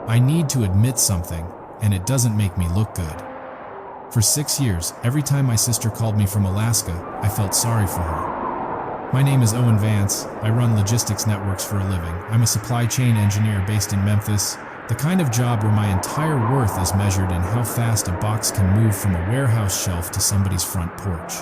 I need to admit something, and it doesn't make me look good. For 6 years, every time my sister called me from Alaska, I felt sorry for her. My name is Owen Vance. I run logistics networks for a living. I'm a supply chain engineer based in Memphis, the kind of job where my entire worth is measured in how fast a box can move from a warehouse shelf to somebody's front porch.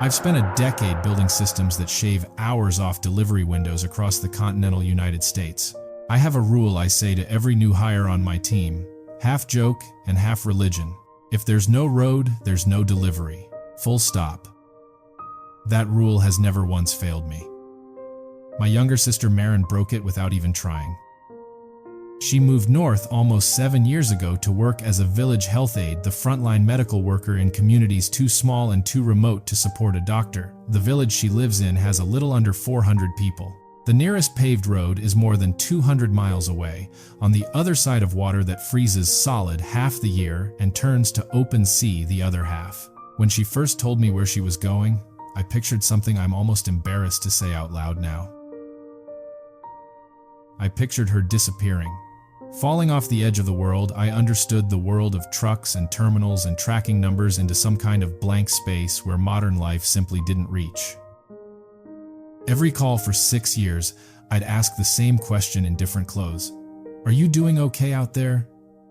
I've spent a decade building systems that shave hours off delivery windows across the continental United States. I have a rule I say to every new hire on my team, half joke and half religion. If there's no road, there's no delivery. Full stop. That rule has never once failed me. My younger sister Marin broke it without even trying. She moved north almost 7 years ago to work as a village health aide, the frontline medical worker in communities too small and too remote to support a doctor. The village she lives in has a little under 400 people. The nearest paved road is more than 200 miles away, on the other side of water that freezes solid half the year and turns to open sea the other half. When she first told me where she was going, I pictured something I'm almost embarrassed to say out loud now. I pictured her disappearing. Falling off the edge of the world, I understood the world of trucks and terminals and tracking numbers into some kind of blank space where modern life simply didn't reach. Every call for 6 years, I'd ask the same question in different clothes. Are you doing okay out there?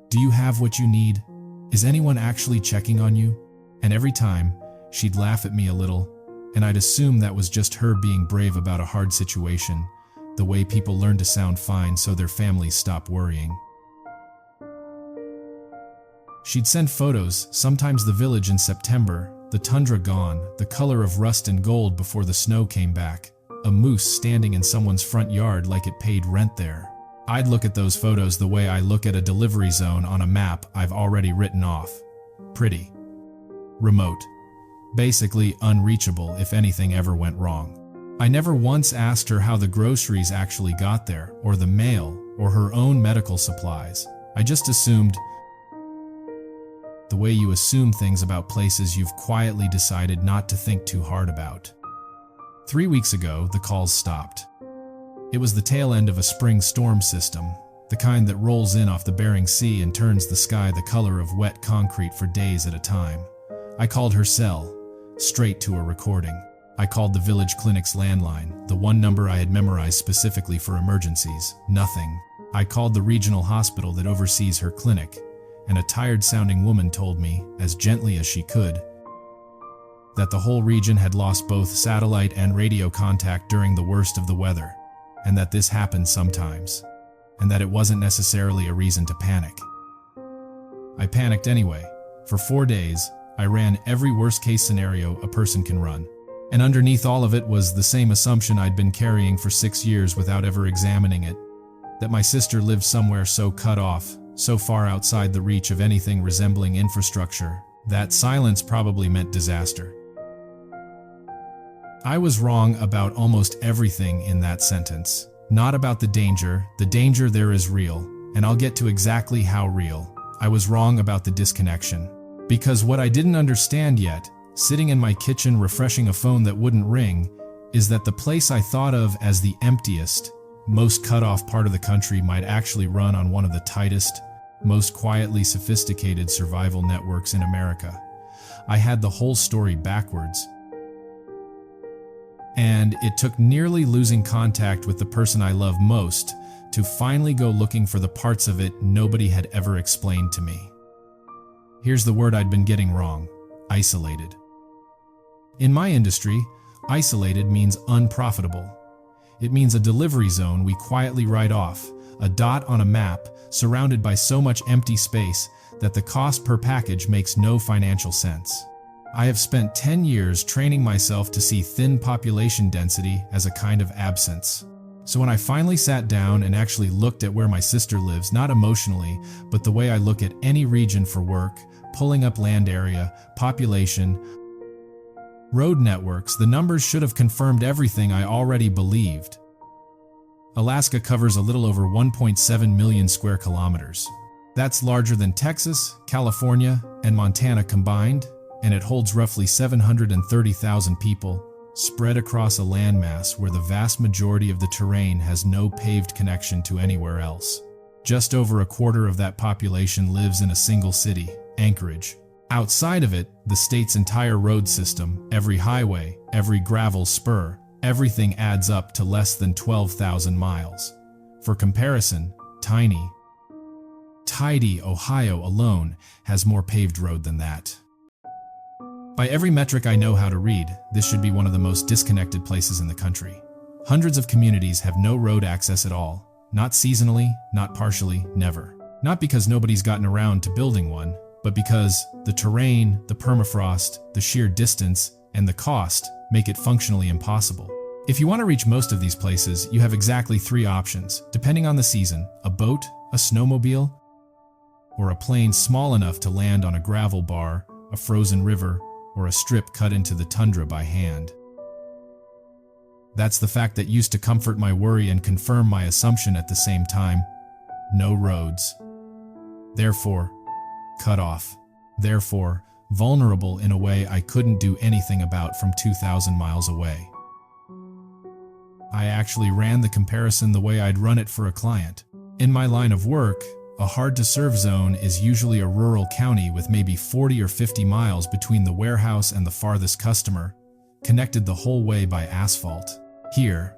Do you have what you need? Is anyone actually checking on you? And every time, she'd laugh at me a little, and I'd assume that was just her being brave about a hard situation, the way people learn to sound fine so their families stop worrying. She'd send photos, sometimes the village in September, the tundra gone, the color of rust and gold before the snow came back, a moose standing in someone's front yard like it paid rent there. I'd look at those photos the way I look at a delivery zone on a map I've already written off. Pretty. Remote. Basically unreachable if anything ever went wrong. I never once asked her how the groceries actually got there, or the mail, or her own medical supplies. I just assumed, the way you assume things about places you've quietly decided not to think too hard about. 3 weeks ago, the calls stopped. It was the tail end of a spring storm system, the kind that rolls in off the Bering Sea and turns the sky the color of wet concrete for days at a time. I called her cell, straight to a recording. I called the village clinic's landline, the one number I had memorized specifically for emergencies. Nothing. I called the regional hospital that oversees her clinic, and a tired-sounding woman told me, as gently as she could, that the whole region had lost both satellite and radio contact during the worst of the weather, and that this happened sometimes, and that it wasn't necessarily a reason to panic. I panicked anyway. For 4 days, I ran every worst-case scenario a person can run. And underneath all of it was the same assumption I'd been carrying for 6 years without ever examining it, that my sister lived somewhere so cut off, so far outside the reach of anything resembling infrastructure, that silence probably meant disaster. I was wrong about almost everything in that sentence. Not about the danger there is real, and I'll get to exactly how real. I was wrong about the disconnection. Because what I didn't understand yet, sitting in my kitchen refreshing a phone that wouldn't ring, is that the place I thought of as the emptiest, most cut-off part of the country might actually run on one of the tightest, most quietly sophisticated survival networks in America. I had the whole story backwards. And it took nearly losing contact with the person I love most to finally go looking for the parts of it nobody had ever explained to me. Here's the word I'd been getting wrong: isolated. In my industry, isolated means unprofitable. It means a delivery zone we quietly write off, a dot on a map surrounded by so much empty space that the cost per package makes no financial sense. I have spent 10 years training myself to see thin population density as a kind of absence. So when I finally sat down and actually looked at where my sister lives, not emotionally, but the way I look at any region for work, pulling up land area, population, road networks, the numbers should have confirmed everything I already believed. Alaska covers a little over 1.7 million square kilometers. That's larger than Texas, California, and Montana combined, and it holds roughly 730,000 people, spread across a landmass where the vast majority of the terrain has no paved connection to anywhere else. Just over a quarter of that population lives in a single city, Anchorage. Outside of it, the state's entire road system, every highway, every gravel spur, everything adds up to less than 12,000 miles. For comparison, tidy Ohio alone has more paved road than that. By every metric I know how to read, this should be one of the most disconnected places in the country. Hundreds of communities have no road access at all. Not seasonally, not partially, never. Not because nobody's gotten around to building one, but because the terrain, the permafrost, the sheer distance, and the cost make it functionally impossible. If you want to reach most of these places, you have exactly 3 options, depending on the season: a boat, a snowmobile, or a plane small enough to land on a gravel bar, a frozen river, or a strip cut into the tundra by hand. That's the fact that used to comfort my worry and confirm my assumption at the same time. No roads. Therefore, cut off. Therefore, vulnerable in a way I couldn't do anything about from 2,000 miles away. I actually ran the comparison the way I'd run it for a client. In my line of work, a hard-to-serve zone is usually a rural county with maybe 40 or 50 miles between the warehouse and the farthest customer, connected the whole way by asphalt. Here,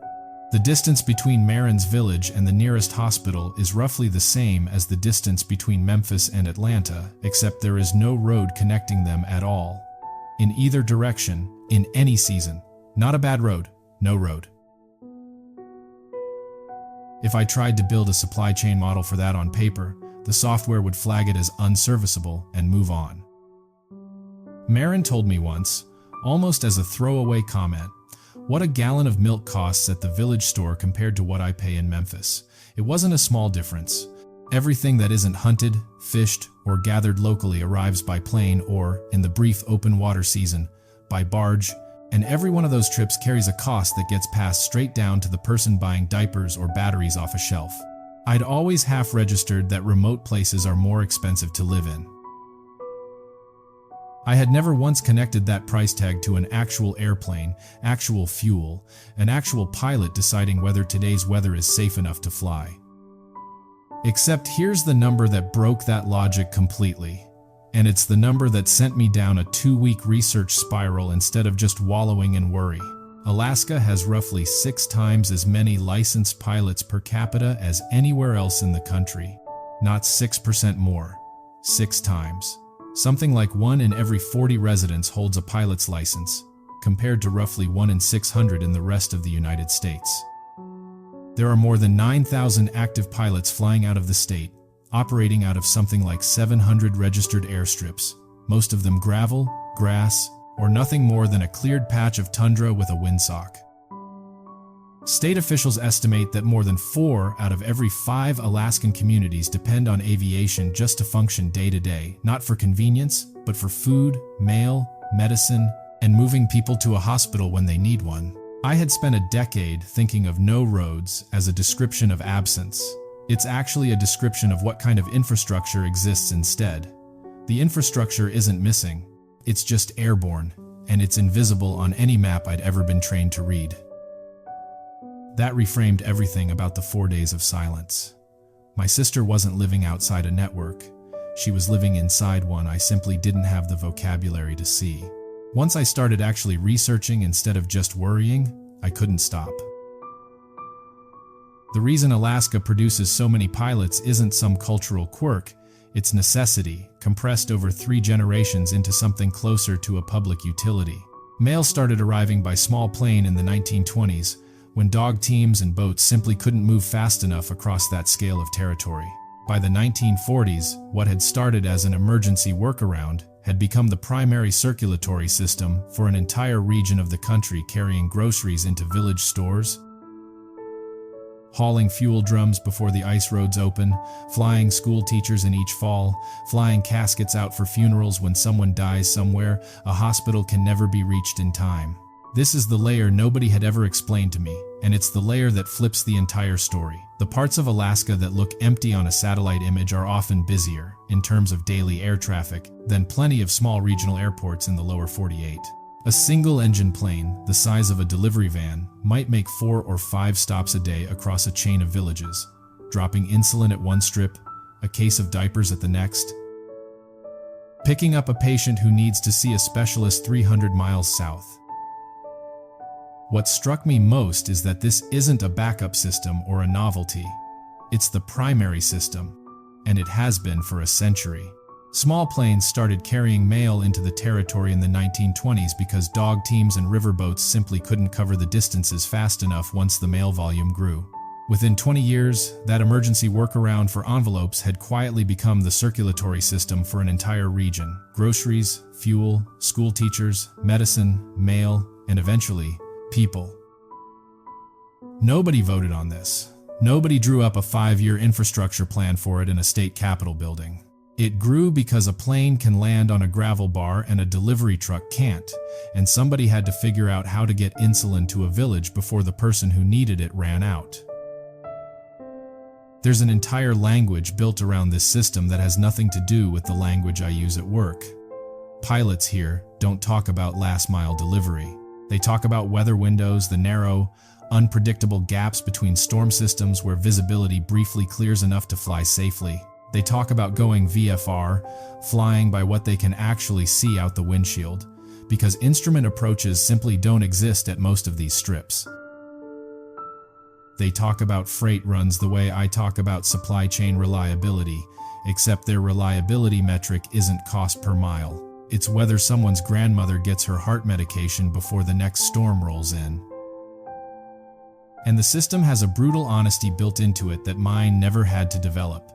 the distance between Marin's village and the nearest hospital is roughly the same as the distance between Memphis and Atlanta, except there is no road connecting them at all. In either direction, in any season. Not a bad road, no road. If I tried to build a supply chain model for that on paper, the software would flag it as unserviceable and move on. Marin told me once, almost as a throwaway comment, what a gallon of milk costs at the village store compared to what I pay in Memphis. It wasn't a small difference. Everything that isn't hunted, fished, or gathered locally arrives by plane or, in the brief open water season, by barge, and every one of those trips carries a cost that gets passed straight down to the person buying diapers or batteries off a shelf. I'd always half-registered that remote places are more expensive to live in. I had never once connected that price tag to an actual airplane, actual fuel, an actual pilot deciding whether today's weather is safe enough to fly. Except here's the number that broke that logic completely. And it's the number that sent me down a 2-week research spiral instead of just wallowing in worry. Alaska has roughly 6 times as many licensed pilots per capita as anywhere else in the country. Not 6% more. 6 times. Something like 1 in every 40 residents holds a pilot's license, compared to roughly 1 in 600 in the rest of the United States. There are more than 9,000 active pilots flying out of the state, operating out of something like 700 registered airstrips, most of them gravel, grass, or nothing more than a cleared patch of tundra with a windsock. State officials estimate that more than 4 out of every 5 Alaskan communities depend on aviation just to function day to day, not for convenience, but for food, mail, medicine, and moving people to a hospital when they need one. I had spent a decade thinking of no roads as a description of absence. It's actually a description of what kind of infrastructure exists instead. The infrastructure isn't missing, it's just airborne, and it's invisible on any map I'd ever been trained to read. That reframed everything about the 4 days of silence. My sister wasn't living outside a network. She was living inside one I simply didn't have the vocabulary to see. Once I started actually researching instead of just worrying, I couldn't stop. The reason Alaska produces so many pilots isn't some cultural quirk, it's necessity, compressed over 3 generations into something closer to a public utility. Mail started arriving by small plane in the 1920s, when dog teams and boats simply couldn't move fast enough across that scale of territory. By the 1940s, what had started as an emergency workaround had become the primary circulatory system for an entire region of the country, carrying groceries into village stores, hauling fuel drums before the ice roads open, flying school teachers in each fall, flying caskets out for funerals when someone dies somewhere a hospital can never be reached in time. This is the layer nobody had ever explained to me, and it's the layer that flips the entire story. The parts of Alaska that look empty on a satellite image are often busier, in terms of daily air traffic, than plenty of small regional airports in the lower 48. A single-engine plane, the size of a delivery van, might make 4 or 5 stops a day across a chain of villages, dropping insulin at one strip, a case of diapers at the next. Picking up a patient who needs to see a specialist 300 miles south. What struck me most is that this isn't a backup system or a novelty. It's the primary system, and it has been for a century. Small planes started carrying mail into the territory in the 1920s because dog teams and riverboats simply couldn't cover the distances fast enough once the mail volume grew. Within 20 years, that emergency workaround for envelopes had quietly become the circulatory system for an entire region. Groceries, fuel, school teachers, medicine, mail, and eventually, people. Nobody voted on this. Nobody drew up a 5-year infrastructure plan for it in a state capitol building. It grew because a plane can land on a gravel bar and a delivery truck can't, and somebody had to figure out how to get insulin to a village before the person who needed it ran out. There's an entire language built around this system that has nothing to do with the language I use at work. Pilots here don't talk about last-mile delivery. They talk about weather windows, the narrow, unpredictable gaps between storm systems where visibility briefly clears enough to fly safely. They talk about going VFR, flying by what they can actually see out the windshield, because instrument approaches simply don't exist at most of these strips. They talk about freight runs the way I talk about supply chain reliability, except their reliability metric isn't cost per mile. It's whether someone's grandmother gets her heart medication before the next storm rolls in. And the system has a brutal honesty built into it that mine never had to develop.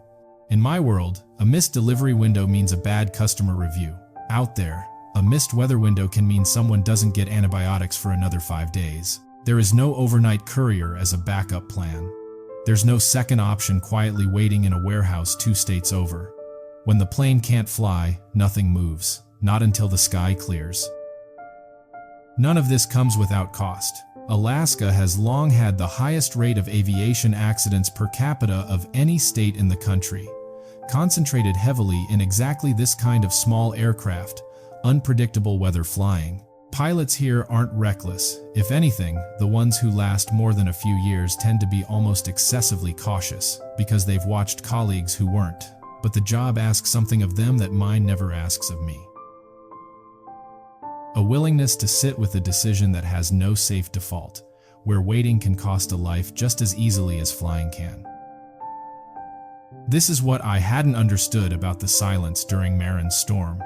In my world, a missed delivery window means a bad customer review. Out there, a missed weather window can mean someone doesn't get antibiotics for another 5 days. There is no overnight courier as a backup plan. There's no second option quietly waiting in a warehouse 2 states over. When the plane can't fly, nothing moves, not until the sky clears. None of this comes without cost. Alaska has long had the highest rate of aviation accidents per capita of any state in the country, concentrated heavily in exactly this kind of small aircraft, unpredictable weather flying. Pilots here aren't reckless. If anything, the ones who last more than a few years tend to be almost excessively cautious, because they've watched colleagues who weren't. But the job asks something of them that mine never asks of me. A willingness to sit with a decision that has no safe default, where waiting can cost a life just as easily as flying can. This is what I hadn't understood about the silence during Marin's storm.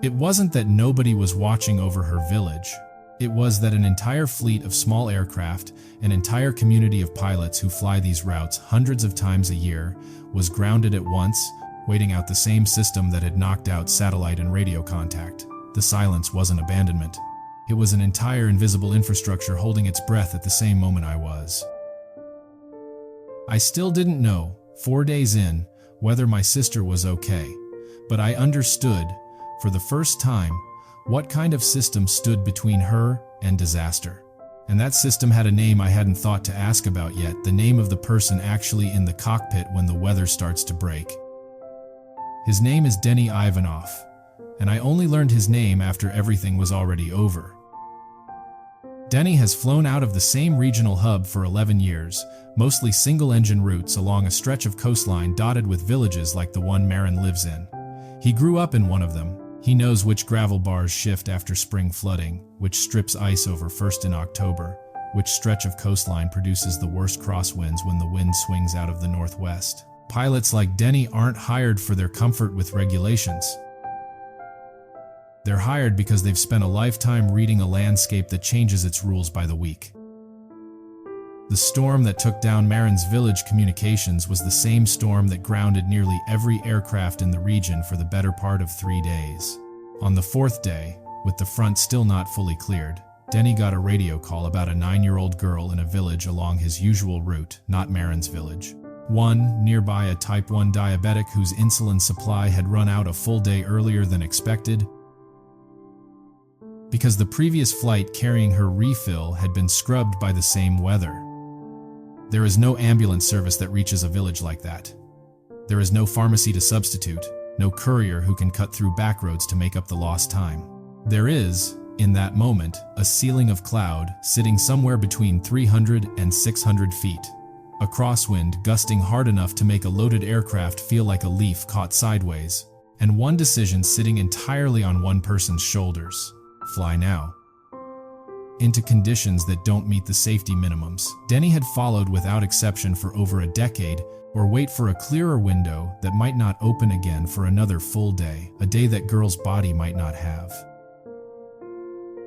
It wasn't that nobody was watching over her village. It was that an entire fleet of small aircraft, an entire community of pilots who fly these routes hundreds of times a year, was grounded at once, waiting out the same system that had knocked out satellite and radio contact. The silence wasn't abandonment. It was an entire invisible infrastructure holding its breath at the same moment I was. I still didn't know, 4 days in, whether my sister was okay, but I understood, for the first time, what kind of system stood between her and disaster. And that system had a name I hadn't thought to ask about yet, the name of the person actually in the cockpit when the weather starts to break. His name is Denny Ivanov, and I only learned his name after everything was already over. Denny has flown out of the same regional hub for 11 years, mostly single-engine routes along a stretch of coastline dotted with villages like the one Marin lives in. He grew up in one of them. He knows which gravel bars shift after spring flooding, which strips ice over first in October, which stretch of coastline produces the worst crosswinds when the wind swings out of the northwest. Pilots like Denny aren't hired for their comfort with regulations. They're hired because they've spent a lifetime reading a landscape that changes its rules by the week. The storm that took down Marin's village communications was the same storm that grounded nearly every aircraft in the region for the better part of 3 days. On the 4th day, with the front still not fully cleared, Denny got a radio call about a 9-year-old girl in a village along his usual route, not Marin's village. One, nearby a type 1 diabetic whose insulin supply had run out a full day earlier than expected, because the previous flight carrying her refill had been scrubbed by the same weather. There is no ambulance service that reaches a village like that. There is no pharmacy to substitute, no courier who can cut through back roads to make up the lost time. There is, in that moment, a ceiling of cloud sitting somewhere between 300 and 600 feet. A crosswind gusting hard enough to make a loaded aircraft feel like a leaf caught sideways, and one decision sitting entirely on one person's shoulders: fly now. Into conditions that don't meet the safety minimums Denny had followed without exception for over a decade, or wait for a clearer window that might not open again for another full day, a day that girl's body might not have.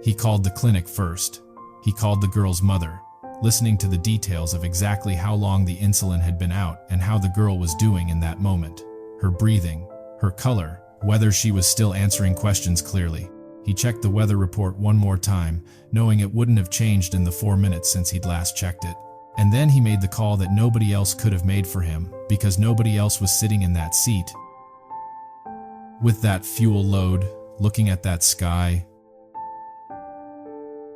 He called the clinic first. He called the girl's mother, listening to the details of exactly how long the insulin had been out and how the girl was doing in that moment. Her breathing, her color, whether she was still answering questions clearly. He checked the weather report one more time, knowing it wouldn't have changed in the 4 minutes since he'd last checked it. And then he made the call that nobody else could have made for him, because nobody else was sitting in that seat. With that fuel load, looking at that sky.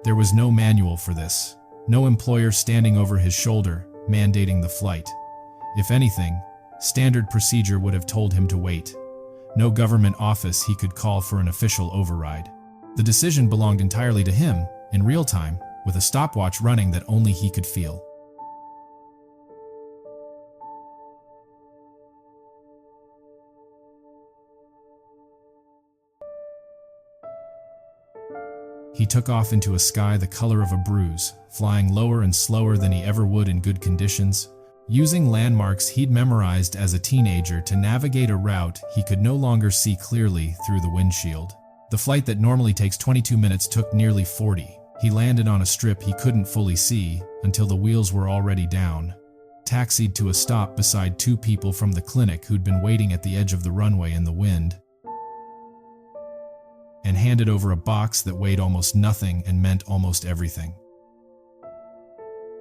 There was no manual for this. No employer standing over his shoulder, mandating the flight. If anything, standard procedure would have told him to wait. No government office he could call for an official override. The decision belonged entirely to him, in real time, with a stopwatch running that only he could feel. He took off into a sky the color of a bruise, flying lower and slower than he ever would in good conditions, using landmarks he'd memorized as a teenager to navigate a route he could no longer see clearly through the windshield. The flight that normally takes 22 minutes took nearly 40. He landed on a strip he couldn't fully see until the wheels were already down, taxied to a stop beside 2 people from the clinic who'd been waiting at the edge of the runway in the wind, and handed over a box that weighed almost nothing and meant almost everything.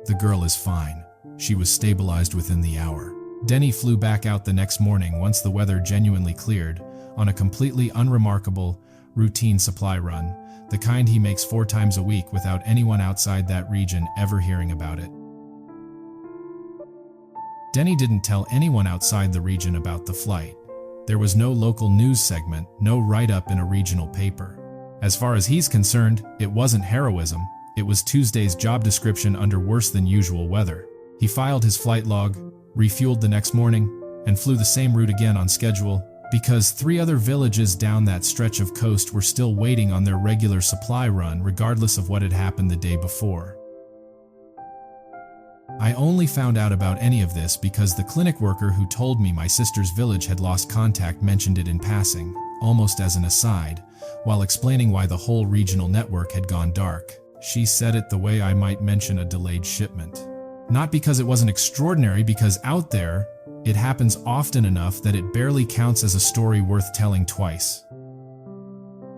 The girl is fine. She was stabilized within the hour. Denny flew back out the next morning once the weather genuinely cleared, on a completely unremarkable, routine supply run, the kind he makes 4 times a week without anyone outside that region ever hearing about it. Denny didn't tell anyone outside the region about the flight. There was no local news segment, no write-up in a regional paper. As far as he's concerned, it wasn't heroism. It was Tuesday's job description under worse than usual weather. He filed his flight log, refueled the next morning, and flew the same route again on schedule, because 3 other villages down that stretch of coast were still waiting on their regular supply run regardless of what had happened the day before. I only found out about any of this because the clinic worker who told me my sister's village had lost contact mentioned it in passing, almost as an aside, while explaining why the whole regional network had gone dark. She said it the way I might mention a delayed shipment. Not because it wasn't extraordinary, because out there, it happens often enough that it barely counts as a story worth telling twice.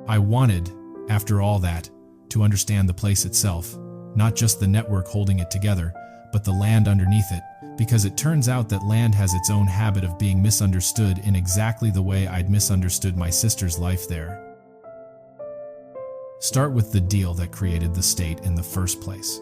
I wanted, after all that, to understand the place itself, not just the network holding it together, but the land underneath it, because it turns out that land has its own habit of being misunderstood in exactly the way I'd misunderstood my sister's life there. Start with the deal that created the state in the first place.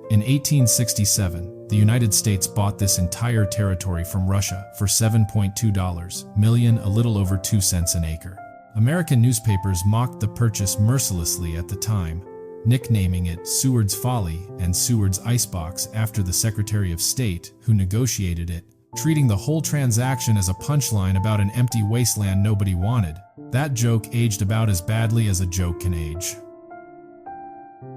In 1867, the United States bought this entire territory from Russia for $7.2 million, a little over 2 cents an acre. American newspapers mocked the purchase mercilessly at the time, nicknaming it Seward's Folly and Seward's Icebox after the Secretary of State who negotiated it, treating the whole transaction as a punchline about an empty wasteland nobody wanted. That joke aged about as badly as a joke can age.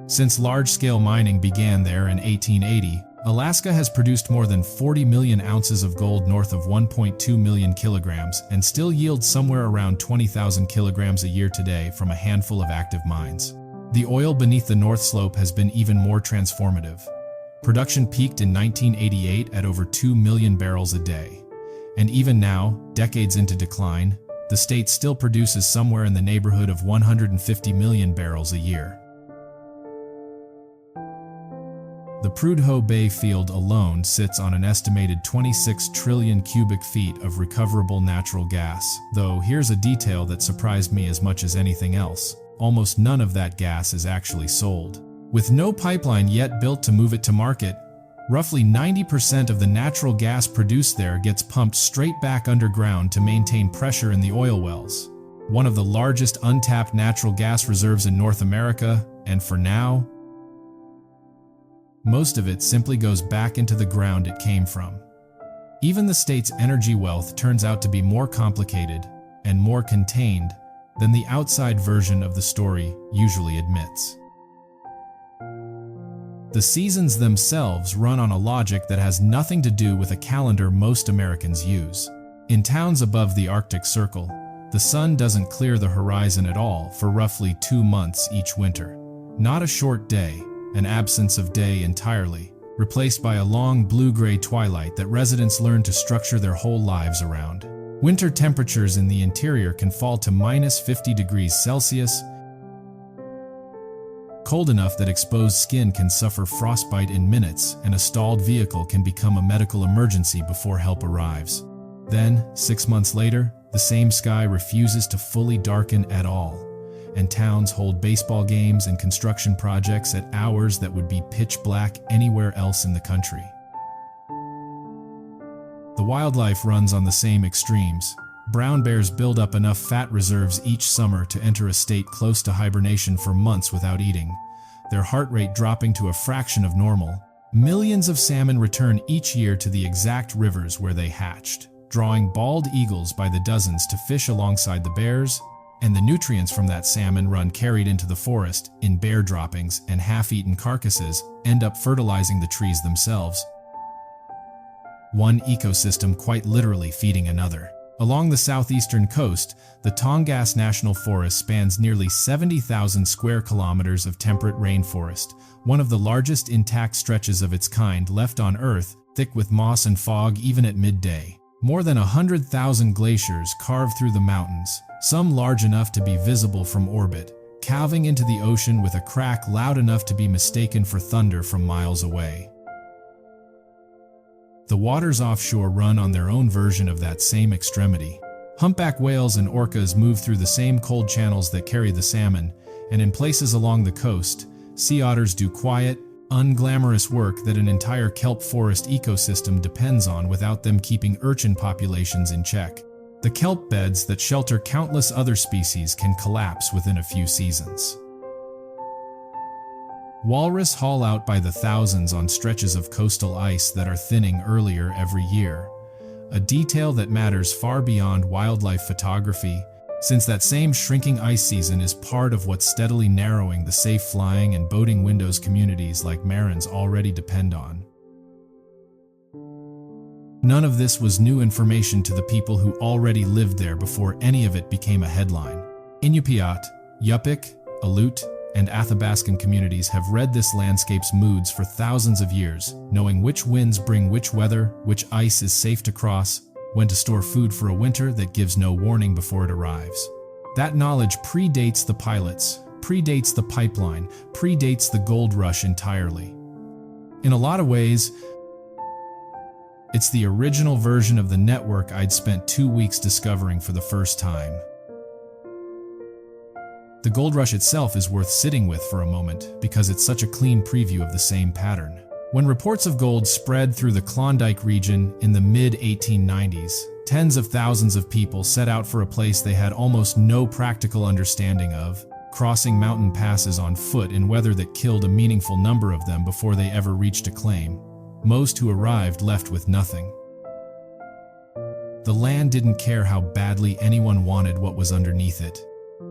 Since large-scale mining began there in 1880, Alaska has produced more than 40 million ounces of gold north of 1.2 million kilograms and still yields somewhere around 20,000 kilograms a year today from a handful of active mines. The oil beneath the North Slope has been even more transformative. Production peaked in 1988 at over 2 million barrels a day. And even now, decades into decline, the state still produces somewhere in the neighborhood of 150 million barrels a year. The Prudhoe Bay field alone sits on an estimated 26 trillion cubic feet of recoverable natural gas, though here's a detail that surprised me as much as anything else. Almost none of that gas is actually sold. With no pipeline yet built to move it to market, roughly 90% of the natural gas produced there gets pumped straight back underground to maintain pressure in the oil wells. One of the largest untapped natural gas reserves in North America, and for now, most of it simply goes back into the ground it came from. Even the state's energy wealth turns out to be more complicated and more contained than the outside version of the story usually admits. The seasons themselves run on a logic that has nothing to do with a calendar most Americans use. In towns above the Arctic Circle, the sun doesn't clear the horizon at all for roughly 2 months each winter. Not a short day, an absence of day entirely, replaced by a long blue-gray twilight that residents learn to structure their whole lives around. Winter temperatures in the interior can fall to -50 degrees Celsius, cold enough that exposed skin can suffer frostbite in minutes, and a stalled vehicle can become a medical emergency before help arrives. Then, 6 months later, the same sky refuses to fully darken at all, and towns hold baseball games and construction projects at hours that would be pitch black anywhere else in the country. The wildlife runs on the same extremes. Brown bears build up enough fat reserves each summer to enter a state close to hibernation for months without eating, their heart rate dropping to a fraction of normal. Millions of salmon return each year to the exact rivers where they hatched, drawing bald eagles by the dozens to fish alongside the bears, and the nutrients from that salmon run carried into the forest in bear droppings, and half-eaten carcasses end up fertilizing the trees themselves. One ecosystem quite literally feeding another. Along the southeastern coast, the Tongass National Forest spans nearly 70,000 square kilometers of temperate rainforest, one of the largest intact stretches of its kind left on Earth, thick with moss and fog even at midday. More than 100,000 glaciers carve through the mountains, some large enough to be visible from orbit, calving into the ocean with a crack loud enough to be mistaken for thunder from miles away. The waters offshore run on their own version of that same extremity. Humpback whales and orcas move through the same cold channels that carry the salmon, and in places along the coast, sea otters do quiet, unglamorous work that an entire kelp forest ecosystem depends on without them keeping urchin populations in check. The kelp beds that shelter countless other species can collapse within a few seasons. Walrus haul out by the thousands on stretches of coastal ice that are thinning earlier every year, a detail that matters far beyond wildlife photography, since that same shrinking ice season is part of what's steadily narrowing the safe flying and boating windows communities like Marin's already depend on. None of this was new information to the people who already lived there before any of it became a headline. Inupiat, Yupik, Aleut, and Athabascan communities have read this landscape's moods for thousands of years, knowing which winds bring which weather, which ice is safe to cross, when to store food for a winter that gives no warning before it arrives. That knowledge predates the pilots, predates the pipeline, predates the gold rush entirely. In a lot of ways, it's the original version of the network I'd spent 2 weeks discovering for the first time. The gold rush itself is worth sitting with for a moment because it's such a clean preview of the same pattern. When reports of gold spread through the Klondike region in the mid-1890s, tens of thousands of people set out for a place they had almost no practical understanding of, crossing mountain passes on foot in weather that killed a meaningful number of them before they ever reached a claim. Most who arrived left with nothing. The land didn't care how badly anyone wanted what was underneath it.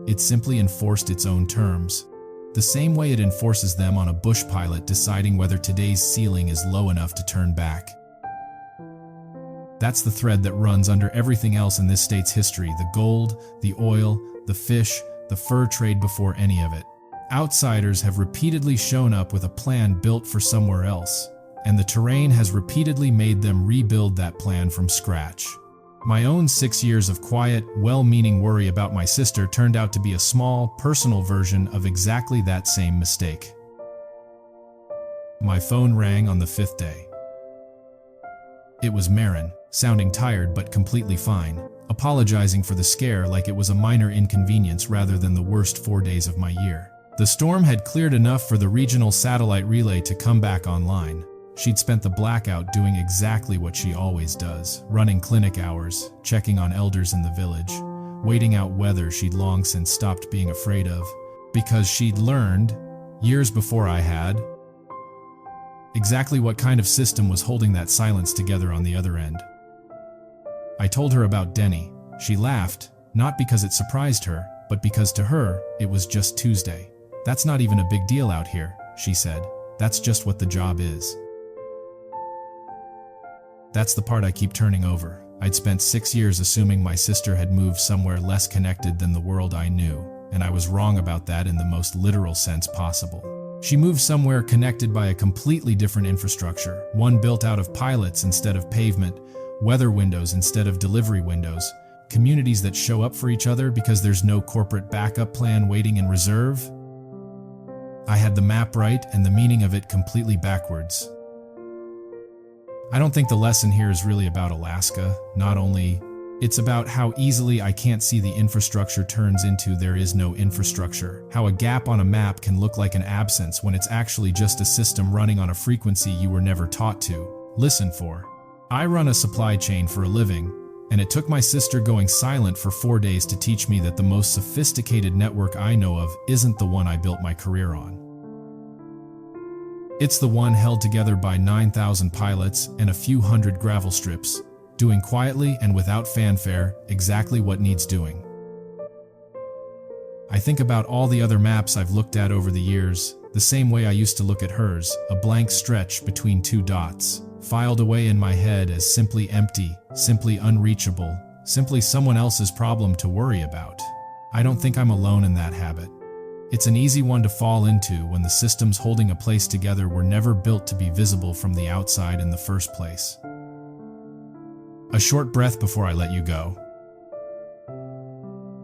It simply enforced its own terms, the same way it enforces them on a bush pilot deciding whether today's ceiling is low enough to turn back. That's the thread that runs under everything else in this state's history: the gold, the oil, the fish, the fur trade before any of it. Outsiders have repeatedly shown up with a plan built for somewhere else, and the terrain has repeatedly made them rebuild that plan from scratch. My own 6 years of quiet, well-meaning worry about my sister turned out to be a small, personal version of exactly that same mistake. My phone rang on the 5th day. It was Marin, sounding tired but completely fine, apologizing for the scare like it was a minor inconvenience rather than the worst 4 days of my year. The storm had cleared enough for the regional satellite relay to come back online. She'd spent the blackout doing exactly what she always does, running clinic hours, checking on elders in the village, waiting out weather she'd long since stopped being afraid of, because she'd learned, years before I had, Exactly what kind of system was holding that silence together on the other end? I told her about Denny. She laughed, not because it surprised her, but because to her, it was just Tuesday. "That's not even a big deal out here," she said. "That's just what the job is." That's the part I keep turning over. I'd spent 6 years assuming my sister had moved somewhere less connected than the world I knew, and I was wrong about that in the most literal sense possible. She moved somewhere connected by a completely different infrastructure, one built out of pilots instead of pavement, weather windows instead of delivery windows, communities that show up for each other because there's no corporate backup plan waiting in reserve. I had the map right and the meaning of it completely backwards. I don't think the lesson here is really about Alaska. Not only, it's about how easily I can't see the infrastructure turns into there is no infrastructure. How a gap on a map can look like an absence when it's actually just a system running on a frequency you were never taught to listen for. I run a supply chain for a living, and it took my sister going silent for 4 days to teach me that the most sophisticated network I know of isn't the one I built my career on. It's the one held together by 9,000 pilots and a few hundred gravel strips, doing quietly and without fanfare exactly what needs doing. I think about all the other maps I've looked at over the years, the same way I used to look at hers, a blank stretch between 2 dots, filed away in my head as simply empty, simply unreachable, simply someone else's problem to worry about. I don't think I'm alone in that habit. It's an easy one to fall into when the systems holding a place together were never built to be visible from the outside in the first place. A short breath before I let you go.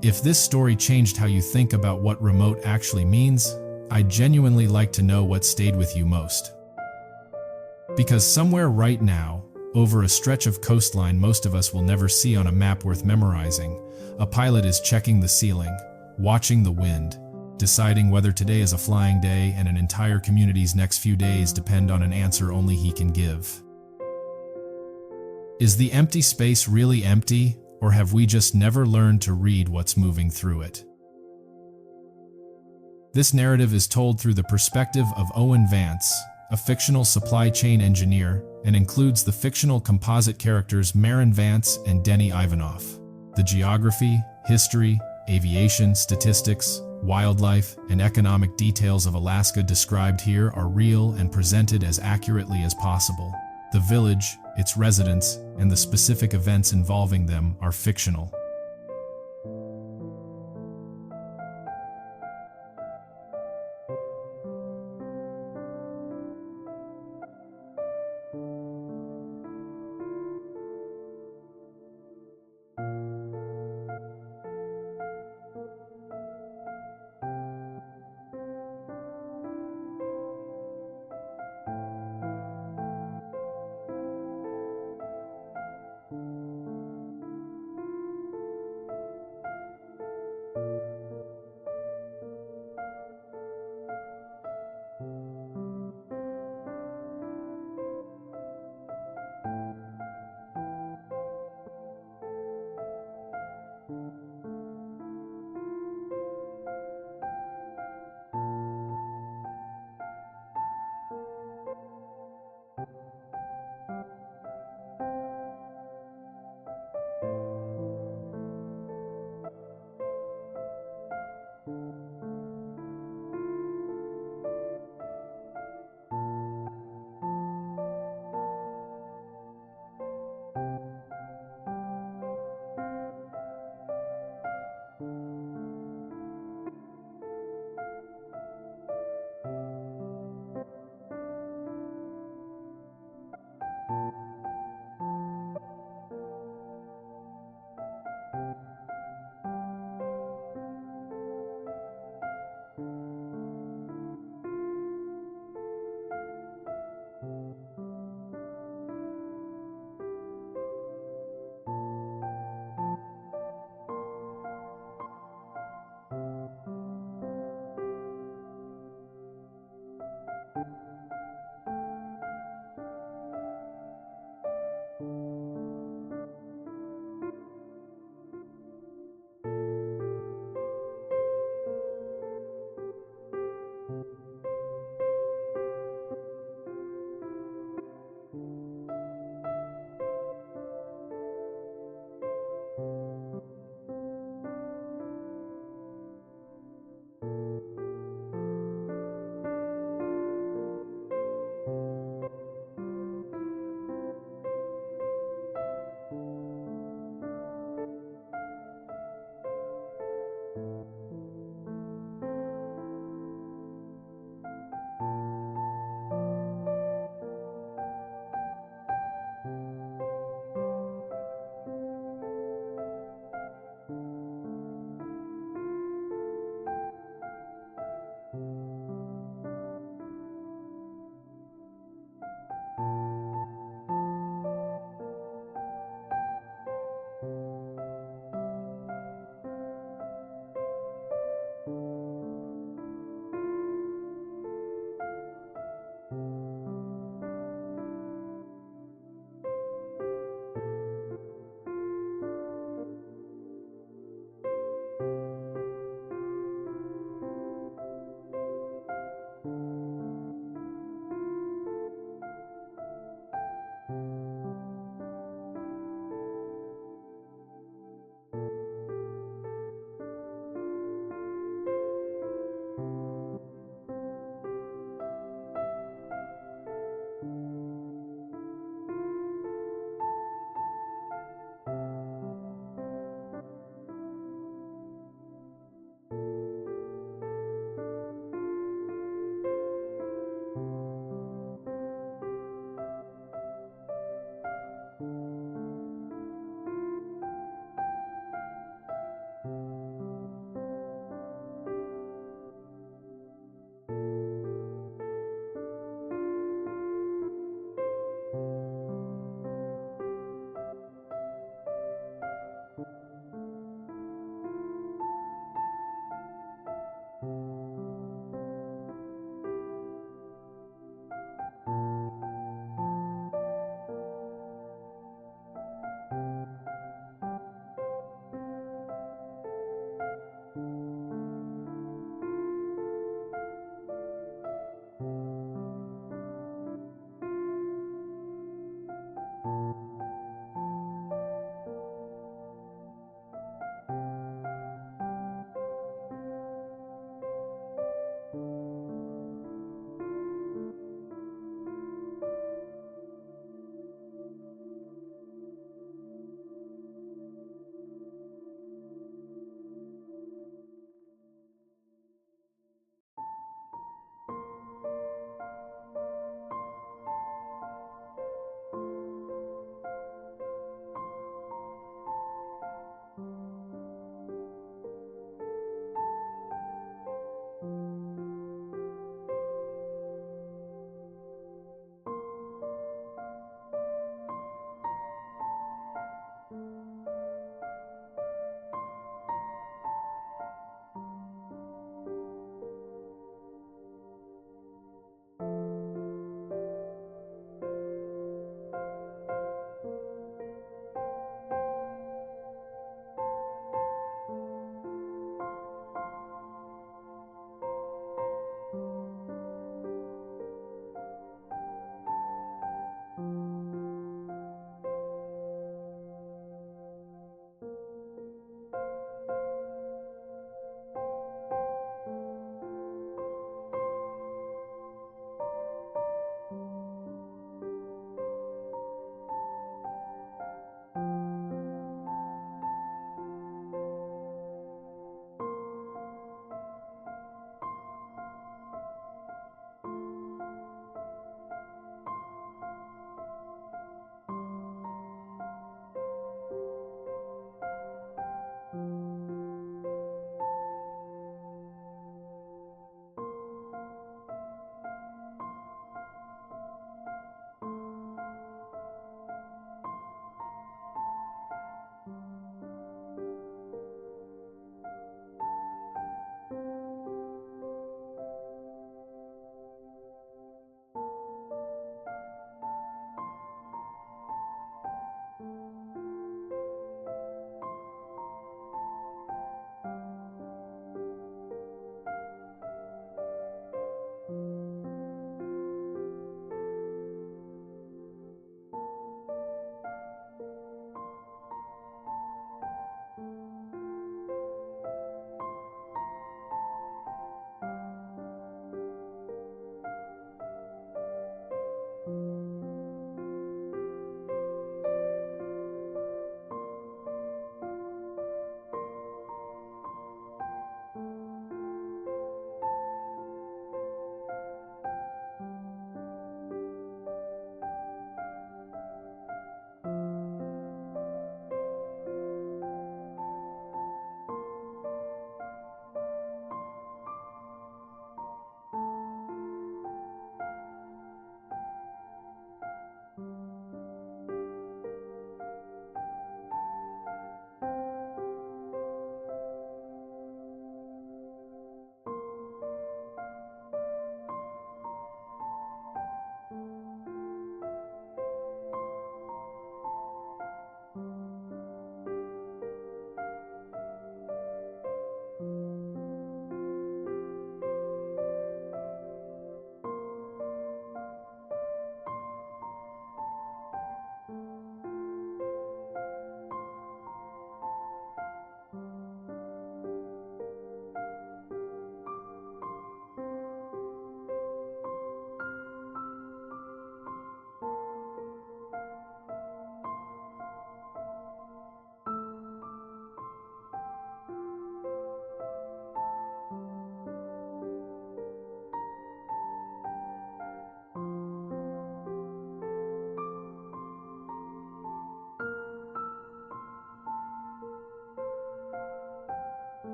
If this story changed how you think about what remote actually means, I'd genuinely like to know what stayed with you most. Because somewhere right now, over a stretch of coastline most of us will never see on a map worth memorizing, a pilot is checking the ceiling, watching the wind, deciding whether today is a flying day and an entire community's next few days depend on an answer only he can give. Is the empty space really empty, or have we just never learned to read what's moving through it? This narrative is told through the perspective of Owen Vance, a fictional supply chain engineer, and includes the fictional composite characters Marin Vance and Denny Ivanoff. The geography, history, aviation, statistics, wildlife, and economic details of Alaska described here are real and presented as accurately as possible. The village, its residents, and the specific events involving them are fictional.